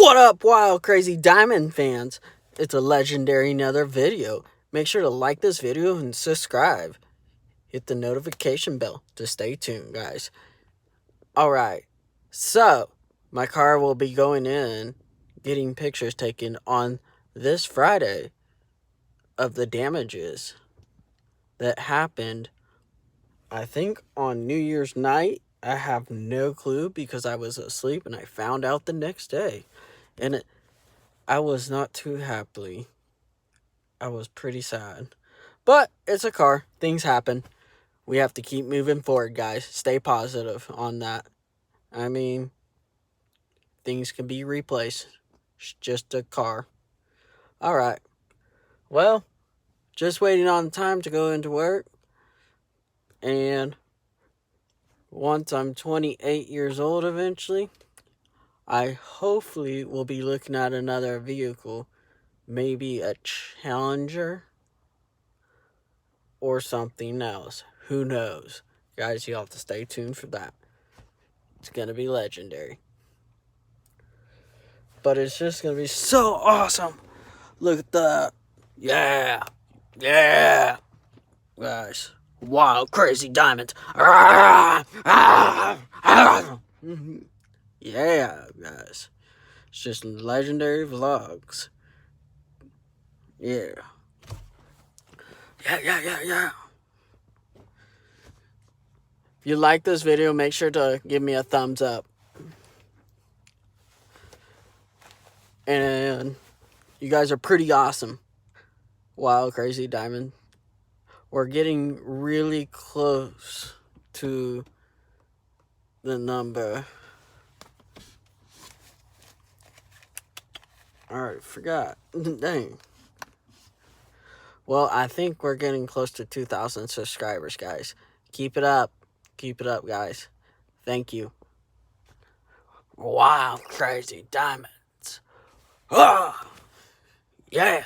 What up, Wild Crazy Diamond fans? It's a legendary another video. Make sure to like this video and subscribe. Hit the notification bell to stay tuned, guys. Alright, so my car will be going in, getting pictures taken on this Friday of the damages that happened, I think, on New Year's night. I have no clue because I was asleep and I found out the next day. And I was not too happy. I was pretty sad. But it's a car. Things happen. We have to keep moving forward, guys. Stay positive on that. I mean, things can be replaced. It's just a car. Alright. Well, just waiting on time to go into work. And once I'm 28 years old eventually, I hopefully will be looking at another vehicle. Maybe a Challenger or something else. Who knows? Guys, you have to stay tuned for that. It's going to be legendary. But it's just going to be so awesome. Look at that. Yeah. Yeah. Guys. Wild Crazy Diamonds. Yeah, guys. It's just legendary vlogs. Yeah. Yeah. If you like this video, make sure to give me a thumbs up. And you guys are pretty awesome. Wild Crazy Diamond. We're getting really close to the number. Alright, forgot. Dang. Well, I think we're getting close to 2,000 subscribers, guys. Keep it up. Keep it up, guys. Thank you. Wild Crazy Diamonds. Ah! Yeah.